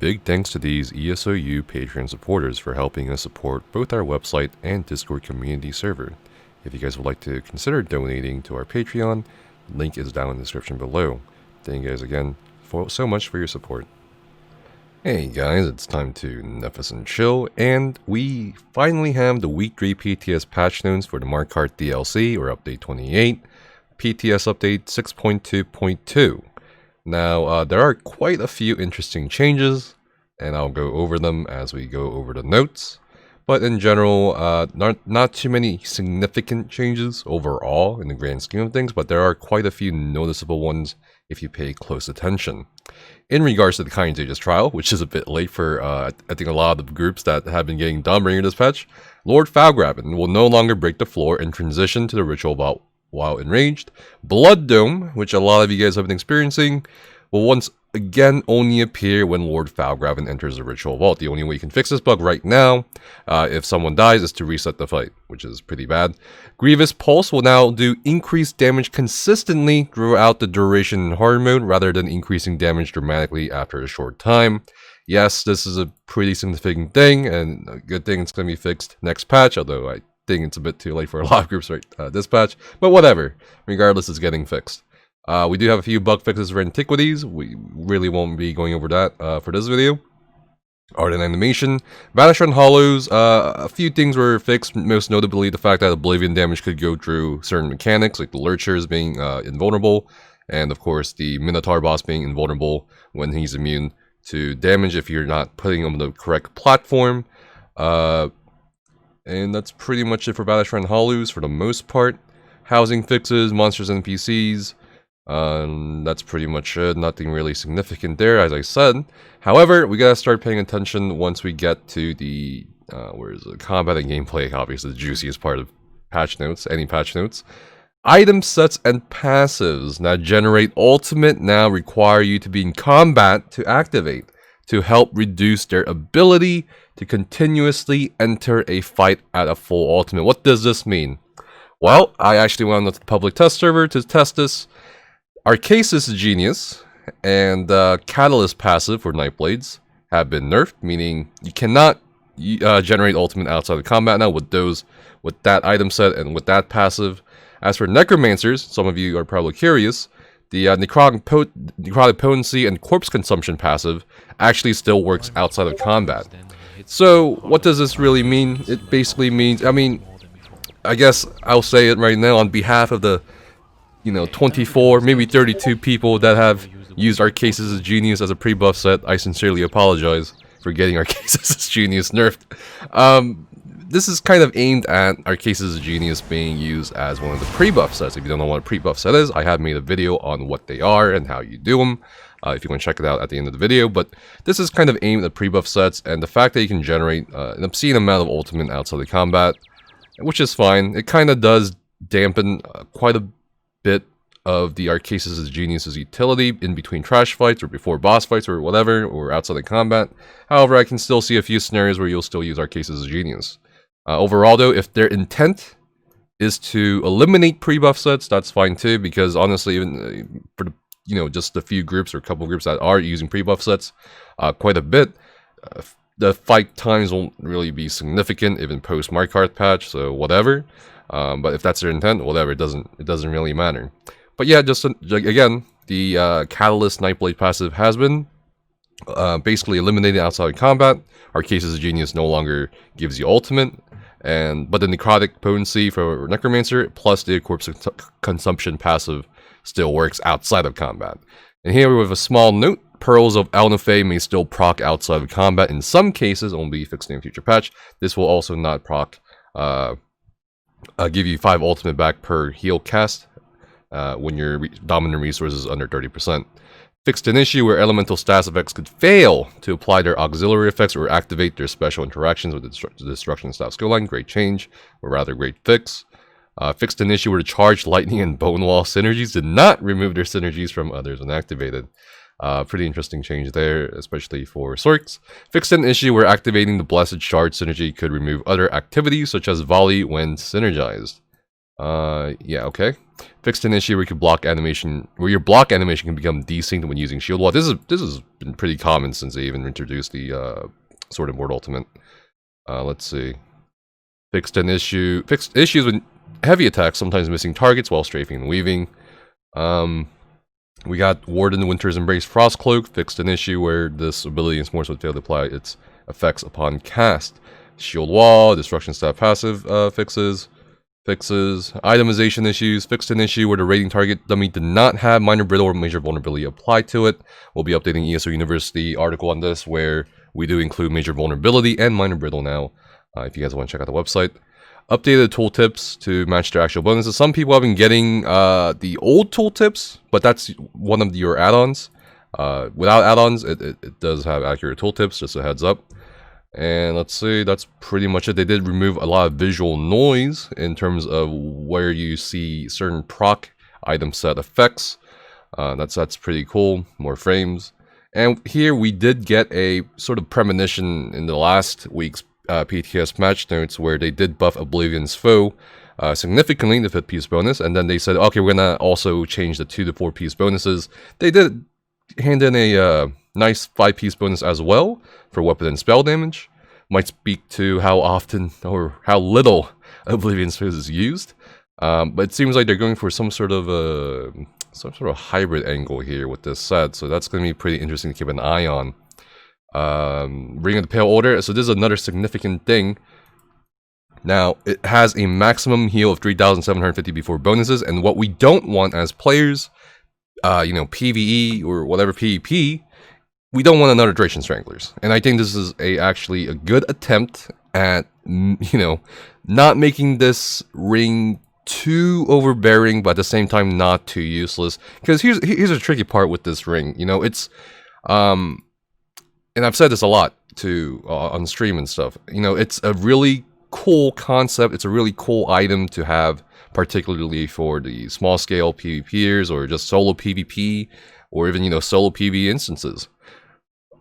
big thanks to these ESOU Patreon supporters for helping us support both our website and Discord community server. If you guys would like to consider donating to our Patreon, link is down in the description below. Thank you guys again so much for your support. Hey guys, it's time to Nerfs and chill, and we finally have the Week 3 PTS patch notes for the Markarth DLC, or Update 28, PTS Update 6.2.2. Now, there are quite a few interesting changes, and I'll go over them as we go over the notes. But in general, not too many significant changes overall in the grand scheme of things, but there are quite a few noticeable ones if you pay close attention. In regards to the Kind Aegis trial, which is a bit late for, I think, a lot of the groups that have been getting done bringing this patch, Lord Falgraven will no longer break the floor and transition to the ritual while enraged. Blood Dome, which a lot of you guys have been experiencing, will once again only appear when Lord Falgraven enters the ritual vault. The only way you can fix this bug right now, if someone dies, is to reset the fight, which is pretty bad. Grievous Pulse will now do increased damage consistently throughout the duration in hard mode, rather than increasing damage dramatically after a short time. Yes, this is a pretty significant thing, and a good thing it's going to be fixed next patch, although I think it's a bit too late for a lot of groups this patch. But whatever, regardless, it's getting fixed. We do have a few bug fixes for Antiquities. We really won't be going over that for this video. Art and Animation. Vanishing Hollows, a few things were fixed, most notably the fact that Oblivion damage could go through certain mechanics, like the Lurchers being invulnerable, and of course the Minotaur boss being invulnerable when he's immune to damage if you're not putting him on the correct platform. And that's pretty much it for Vanishing Hollows for the most part. Housing fixes, monsters and NPCs. That's pretty much it. Nothing really significant there, as I said. However, we gotta start paying attention once we get to the where's the combat and gameplay, obviously the juiciest part of patch notes, any patch notes. Item sets and passives that generate ultimate now require you to be in combat to activate, to help reduce their ability to continuously enter a fight at a full ultimate. What does this mean? Well, I actually went on the public test server to test this. Arcasis Genius and Catalyst passive for Nightblades have been nerfed, meaning you cannot generate ultimate outside of combat now with that item set and with that passive. As for Necromancers, some of you are probably curious, the necrotic potency and corpse consumption passive actually still works outside of combat. So what does this really mean? It basically means, I guess I'll say it right now on behalf of the 24, maybe 32 people that have used Arcasis' Genius as a pre-buff set. I sincerely apologize for getting Arcasis' Genius nerfed. This is kind of aimed at Arcasis' Genius being used as one of the pre-buff sets. If you don't know what a pre-buff set is, I have made a video on what they are and how you do them, if you want to check it out at the end of the video. But this is kind of aimed at pre-buff sets, and the fact that you can generate an obscene amount of ultimate outside of combat, which is fine. It kind of does dampen quite a bit of the Arcasis' Genius' utility in between trash fights or before boss fights or whatever, or outside of combat. However, I can still see a few scenarios where you'll still use Arcasis' Genius. Overall though, if their intent is to eliminate pre-buff sets, that's fine too, because honestly, even for the, just a few groups or a couple groups that are using pre-buff sets quite a bit, the fight times won't really be significant even post Markarth patch, so whatever. But if that's their intent, whatever, it doesn't really matter. But yeah, just again, the Catalyst Nightblade passive has been basically eliminated outside of combat. Arcasis' Genius no longer gives you ultimate, but the necrotic potency for Necromancer plus the corpse consumption passive still works outside of combat. And here we have a small note: Pearls of Alnifei may still proc outside of combat in some cases, only fixed in a future patch. This will also not proc. Give you 5 ultimate back per heal cast when your dominant resource is under 30%. Fixed an issue where elemental stats effects could fail to apply their auxiliary effects or activate their special interactions with the destruction staff skill line. Great change, or rather great fix. Fixed an issue where the charged lightning and bone wall synergies did not remove their synergies from others when activated. Pretty interesting change there, especially for Sorks. Fixed an issue where activating the Blessed Shard synergy could remove other activities such as volley when synergized. Yeah, okay. Fixed an issue where you can block animation, where your block animation can become desynced when using shield wall. This has been pretty common since they even introduced the Sword and Board Ultimate. Let's see. Fixed issues with heavy attacks, sometimes missing targets while strafing and weaving. We got Warden Winter's Embrace Frostcloak, fixed an issue where this ability in S'mores would fail to apply its effects upon cast. Shield Wall, Destruction Staff passive fixes. Itemization issues, fixed an issue where the rating target dummy did not have minor brittle or major vulnerability applied to it. We'll be updating ESO University article on this where we do include major vulnerability and minor brittle now, if you guys want to check out the website. Updated tooltips to match their actual bonuses. Some people have been getting the old tooltips, but that's one of your add-ons. Without add-ons, it does have accurate tooltips, just a heads up. And let's see, that's pretty much it. They did remove a lot of visual noise in terms of where you see certain proc item set effects. That's pretty cool, more frames. And here we did get a sort of premonition in the last week's PTS match notes where they did buff Oblivion's Foe significantly, the 5th piece bonus, and then they said, okay, we're gonna also change the 2 to 4 piece bonuses. They did hand in a nice 5-piece bonus as well for weapon and spell damage. Might speak to how often or how little Oblivion's Foe is used, but it seems like they're going for some sort of hybrid angle here with this set, so that's going to be pretty interesting to keep an eye on. Ring of the Pale Order, so this is another significant thing. Now, it has a maximum heal of 3,750 before bonuses, and what we don't want as players, PvE or whatever PvP, we don't want another Duration Stranglers. And I think this is actually a good attempt at, not making this ring too overbearing, but at the same time not too useless. Because here's a tricky part with this ring. It's, and I've said this a lot too on stream and stuff. It's a really cool concept. It's a really cool item to have, particularly for the small scale PvPers or just solo PvP or even solo PvE instances.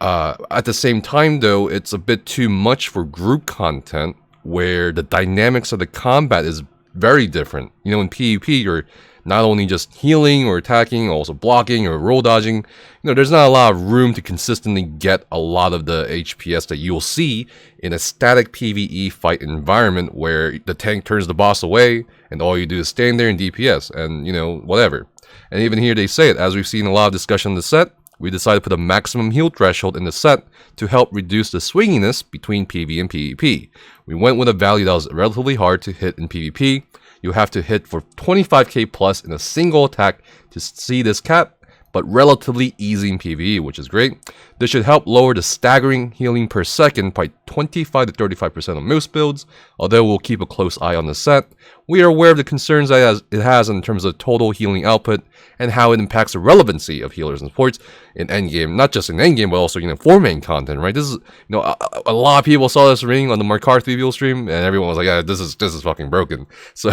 At the same time, though, it's a bit too much for group content where the dynamics of the combat is very different. In PvP, you're not only just healing or attacking, also blocking or roll dodging. There's not a lot of room to consistently get a lot of the HPS that you'll see in a static PvE fight environment where the tank turns the boss away and all you do is stand there and DPS and, whatever. And even here they say it, as we've seen a lot of discussion in the set, we decided to put a maximum heal threshold in the set to help reduce the swinginess between PvE and PvP. We went with a value that was relatively hard to hit in PvP. You have to hit for 25k plus in a single attack to see this cap, but relatively easy in PvE, which is great. This should help lower the staggering healing per second by 25 to 35% on most builds, although we'll keep a close eye on the set. We are aware of the concerns that it has in terms of total healing output and how it impacts the relevancy of healers and supports in endgame, not just in endgame, but also, for main content, right? This is, a lot of people saw this ring on the Markarth reveal stream, and everyone was like, yeah, this is fucking broken. So,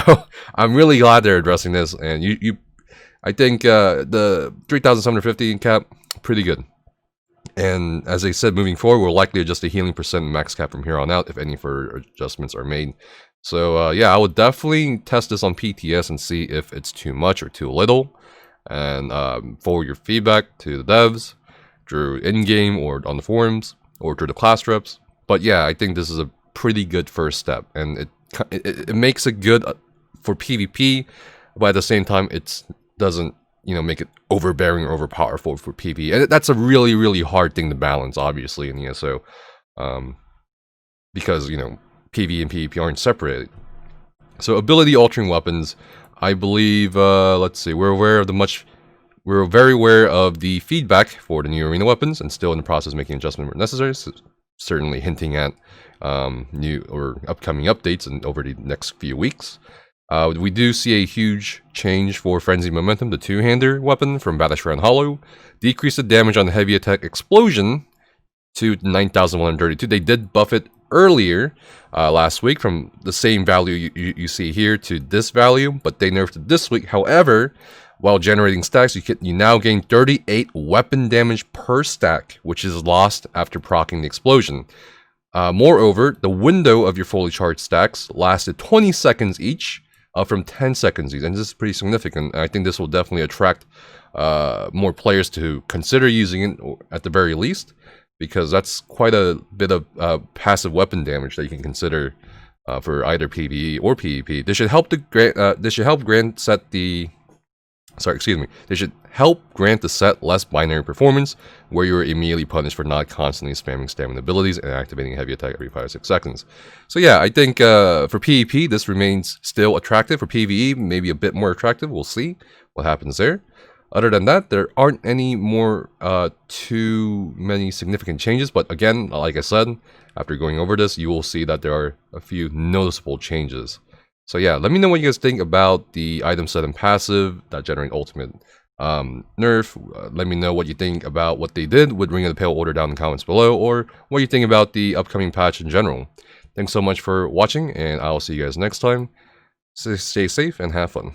I'm really glad they're addressing this, and I think the 3,750 cap, pretty good. And as I said, moving forward, we'll likely adjust the healing percent and max cap from here on out if any further adjustments are made. So yeah, I would definitely test this on PTS and see if it's too much or too little. And forward your feedback to the devs through in-game or on the forums or through the class reps. But yeah, I think this is a pretty good first step, and it makes it good for PvP, but at the same time, it doesn't make it overbearing or overpowerful for PvE. And that's a really, really hard thing to balance, obviously, in ESO, because PvE and PvP aren't separated. So ability altering weapons, I believe, let's see, we're very aware of the feedback for the new arena weapons and still in the process of making adjustments where necessary, so certainly hinting at new or upcoming updates over the next few weeks. We do see a huge change for Frenzy Momentum, the two-hander weapon from Vanishing Hollow. Decrease the damage on the heavy attack explosion to 9,132. They did buff it earlier last week from the same value you see here to this value, but they nerfed it this week. However, while generating stacks, you now gain 38 weapon damage per stack, which is lost after proccing the explosion. Moreover, the window of your fully charged stacks lasted 20 seconds each, from 10 seconds each, and this is pretty significant. I think this will definitely attract more players to consider using it at the very least, because that's quite a bit of passive weapon damage that you can consider for either PvE or PvP. This should help grant the set less binary performance, where you are immediately punished for not constantly spamming stamina abilities and activating heavy attack every 5 or 6 seconds. So yeah, I think for PvP this remains still attractive. For PvE, maybe a bit more attractive. We'll see what happens there. Other than that, there aren't any more too many significant changes, but again, like I said, after going over this, you will see that there are a few noticeable changes. So yeah, let me know what you guys think about the item set and passive that generate ultimate nerf. Let me know what you think about what they did with Ring of the Pale Order down in the comments below, or what you think about the upcoming patch in general. Thanks so much for watching, and I'll see you guys next time. Stay safe and have fun.